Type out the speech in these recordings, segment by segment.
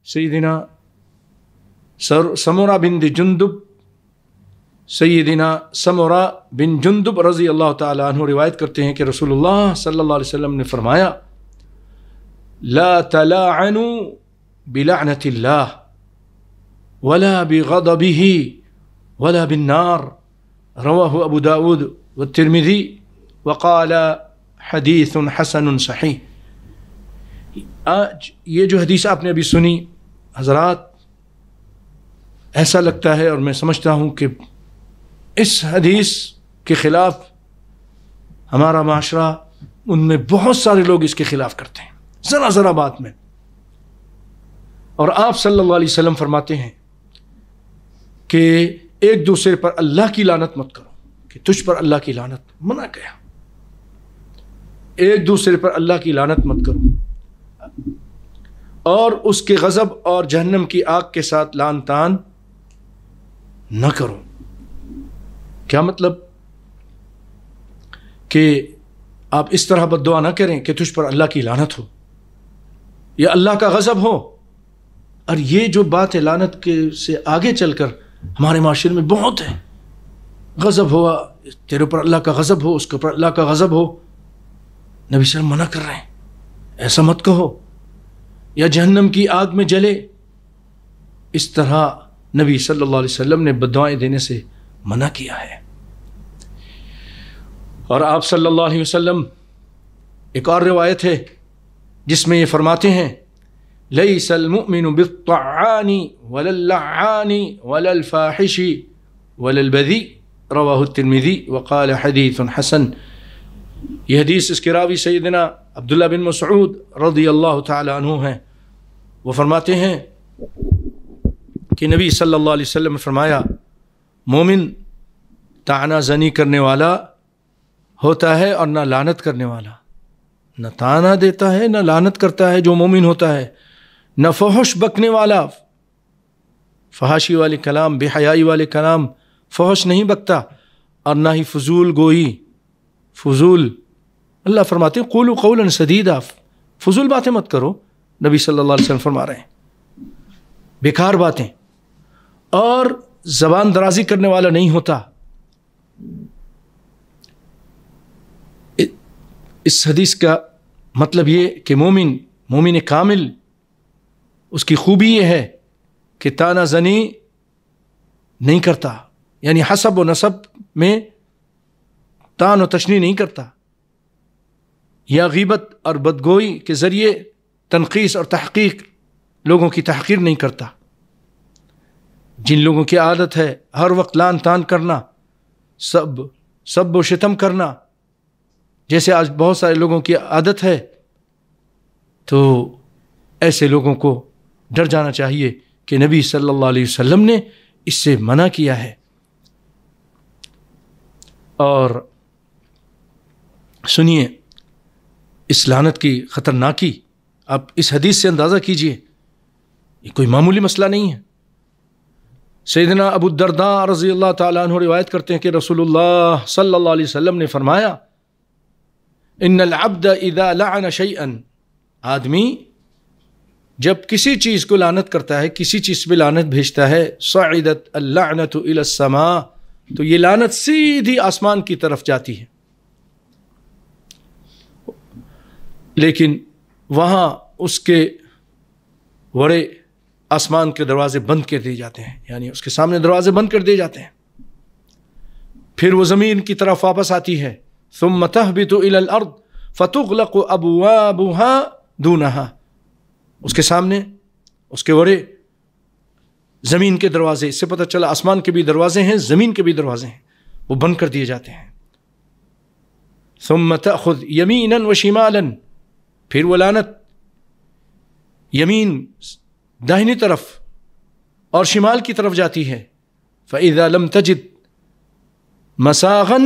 سیدنا سمرہ بن جندب سیدنا سمرہ بن جندب رضی اللہ تعالیٰ عنہ روایت کرتے ہیں کہ رسول اللہ صلی اللہ علیہ وسلم نے فرمایا لا تلاعنوا بلعنة اللہ ولا بغضبه ولا بالنار رواہ ابو داود والترمذی وقال حدیث حسن صحیح. آج یہ جو حدیث آپ نے ابھی سنی حضرات، ایسا لگتا ہے اور میں سمجھتا ہوں کہ اس حدیث کے خلاف ہمارا معاشرہ، ان میں بہت سارے لوگ اس کے خلاف کرتے ہیں ذرا ذرا بات میں. اور آپ صلی اللہ علیہ وسلم فرماتے ہیں کہ ایک دوسرے پر اللہ کی لعنت مت کرو، کہ تجھ پر اللہ کی لعنت، منع کیا. ایک دوسرے پر اللہ کی لعنت مت کرو اور اس کے غضب اور جہنم کی آگ کے ساتھ لعن طعن نہ کرو. کیا مطلب؟ کہ آپ اس طرح بد دعا نہ کریں کہ تجھ پر اللہ کی لعنت ہو یا اللہ کا غضب ہو. اور یہ جو بات ہے لعنت کے سے آگے چل کر ہمارے معاشرے میں بہت ہے. غضب ہوا، تیرے پر اللہ کا غضب ہو، اس کے اوپر اللہ کا غضب ہو. نبی صلی اللہ علیہ وسلم منع کر رہے ہیں ایسا مت کہو، یا جہنم کی آگ میں جلے. اس طرح نبی صلی اللہ علیہ وسلم نے بددعائیں دینے سے منع کیا ہے. اور آپ صلی اللہ علیہ وسلم ایک اور روایت ہے جس میں یہ فرماتے ہیں لیس المؤمن بالطعان ولا اللعان ولا الفاحش ولا البذیء رواہ الترمذی وقال حدیث حسن. یہ حدیث اس کے راوی سیدنا عبداللہ بن مسعود رضی اللہ تعالی عنہ ہیں. وہ فرماتے ہیں کہ نبی صلی اللہ علیہ وسلم نے فرمایا مومن طعنہ زنی کرنے والا ہوتا ہے اور نہ لعنت کرنے والا. نہ طعنہ دیتا ہے نہ لعنت کرتا ہے جو مومن ہوتا ہے. نہ فحش بکنے والا، فحاشی والے کلام، بے حیائی والے کلام، فحش نہیں بکتا. اور نہ ہی فضول گوئی، فضول. اللہ فرماتے ہیں قولوا قولا سدیدا، فضول باتیں مت کرو. نبی صلی اللہ علیہ وسلم فرما رہے ہیں بیکار باتیں. اور زبان درازی کرنے والا نہیں ہوتا. اس حدیث کا مطلب یہ کہ مومن کامل، اس کی خوبی یہ ہے کہ طعنہ زنی نہیں کرتا، یعنی حسب و نسب میں طعن و تشنیع نہیں کرتا، یا غیبت اور بدگوئی کے ذریعے تنقیص اور تحقیق، لوگوں کی تحقیر نہیں کرتا. جن لوگوں کی عادت ہے ہر وقت لعن طعن کرنا، سب و شتم کرنا، جیسے آج بہت سارے لوگوں کی عادت ہے، تو ایسے لوگوں کو ڈر جانا چاہیے کہ نبی صلی اللہ علیہ وسلم نے اس سے منع کیا ہے. اور سنیے اس لعنت کی خطرناکی، آپ اس حدیث سے اندازہ کیجئے، یہ کوئی معمولی مسئلہ نہیں ہے. سیدنا ابو الدرداء رضی اللہ تعالیٰ عنہ روایت کرتے ہیں کہ رسول اللہ صلی اللہ علیہ وسلم نے فرمایا ان العبد اذا لعن شیئا، آدمی جب کسی چیز کو لعنت کرتا ہے، کسی چیز پہ لعنت بھیجتا ہے، صعدت اللعنت الى السماء، تو یہ لعنت سیدھی آسمان کی طرف جاتی ہے. لیکن وہاں اس کے بڑے آسمان کے دروازے بند کر دیے جاتے ہیں، یعنی اس کے سامنے دروازے بند کر دیے جاتے ہیں. پھر وہ زمین کی طرف واپس آتی ہے، ثم تهبط الى الارض فتغلق ابوابها دونها، اس کے سامنے اس کے بڑے زمین کے دروازے، اس سے پتہ چلا آسمان کے بھی دروازے ہیں، زمین کے بھی دروازے ہیں، وہ بند کر دیے جاتے ہیں. ثم تأخذ یمینا وشمالا، پھر وہ لعنت یمین داہنی طرف اور شمال کی طرف جاتی ہے. فإذا لم تجد مساغا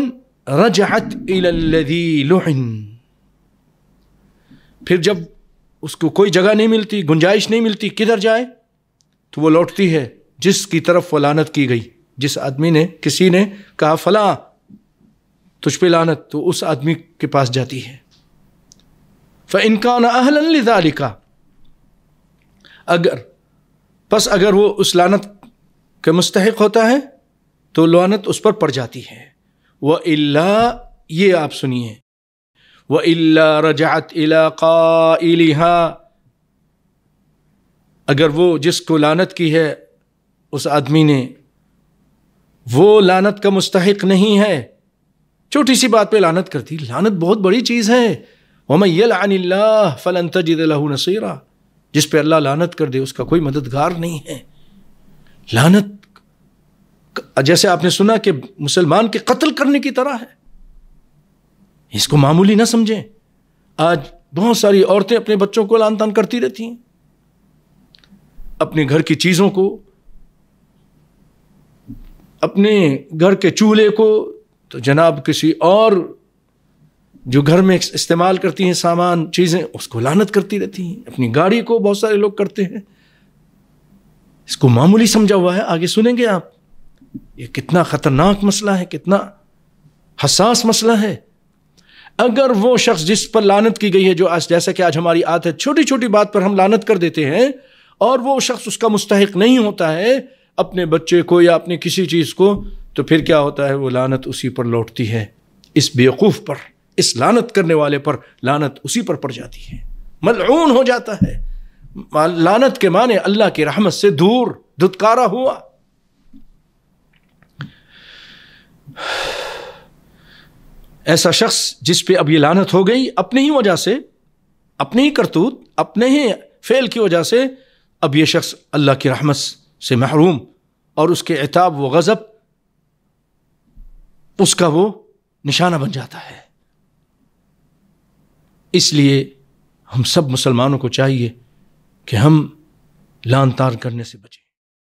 رجعت إلى الذي لعن، پھر جب اس کو کوئی جگہ نہیں ملتی، گنجائش نہیں ملتی کدھر جائے، تو وہ لوٹتی ہے جس کی طرف وہ لعنت کی گئی. جس آدمی نے، کسی نے کہا فلاں تجھ پہ لعنت، تو اس آدمی کے پاس جاتی ہے. فإن كان أهلا لذلك، اگر پس اگر وہ اس لعنت کا مستحق ہوتا ہے تو لعنت اس پر پڑ جاتی ہے. وَإِلَّا، یہ آپ سنیے، وَإِلَّا رَجَعَتْ إِلَىٰ قَائِلِهَا، اگر وہ جس کو لعنت کی ہے اس آدمی نے وہ لعنت کا مستحق نہیں ہے، چھوٹی سی بات پہ لعنت کرتی. لعنت بہت بڑی چیز ہے. وَمَن يَلْعَنِ اللَّهَ فَلَن تَجِدَ لَهُ نَصِيرًا، جس پہ اللہ لعنت کر دے اس کا کوئی مددگار نہیں ہے. لعنت جیسے آپ نے سنا کہ مسلمان کے قتل کرنے کی طرح ہے، اس کو معمولی نہ سمجھیں. آج بہت ساری عورتیں اپنے بچوں کو لعن طعن کرتی رہتی ہیں، اپنے گھر کی چیزوں کو، اپنے گھر کے چولہے کو، تو جناب کسی اور جو گھر میں استعمال کرتی ہیں سامان چیزیں اس کو لعنت کرتی رہتی ہیں. اپنی گاڑی کو بہت سارے لوگ کرتے ہیں. اس کو معمولی سمجھا ہوا ہے. آگے سنیں گے آپ، یہ کتنا خطرناک مسئلہ ہے، کتنا حساس مسئلہ ہے. اگر وہ شخص جس پر لعنت کی گئی ہے، جو جیسا کہ آج ہماری عادت ہے چھوٹی چھوٹی بات پر ہم لعنت کر دیتے ہیں، اور وہ شخص اس کا مستحق نہیں ہوتا ہے اپنے بچے کو یا اپنے کسی چیز کو، تو پھر کیا ہوتا ہے؟ وہ لعنت اسی پر لوٹتی ہے، اس بیوقوف پر، اس لعنت کرنے والے پر لعنت اسی پر پڑ جاتی ہے، ملعون ہو جاتا ہے. لعنت کے معنی اللہ کی رحمت سے دور، دھتکارا ہوا. ایسا شخص جس پہ اب یہ لعنت ہو گئی اپنی ہی وجہ سے، اپنی ہی کرتوت، اپنے ہی فعل کی وجہ سے، اب یہ شخص اللہ کی رحمت سے محروم، اور اس کے عتاب و غضب اس کا وہ نشانہ بن جاتا ہے. اس لیے ہم سب مسلمانوں کو چاہیے کہ ہم لعن طعن کرنے سے بچیں.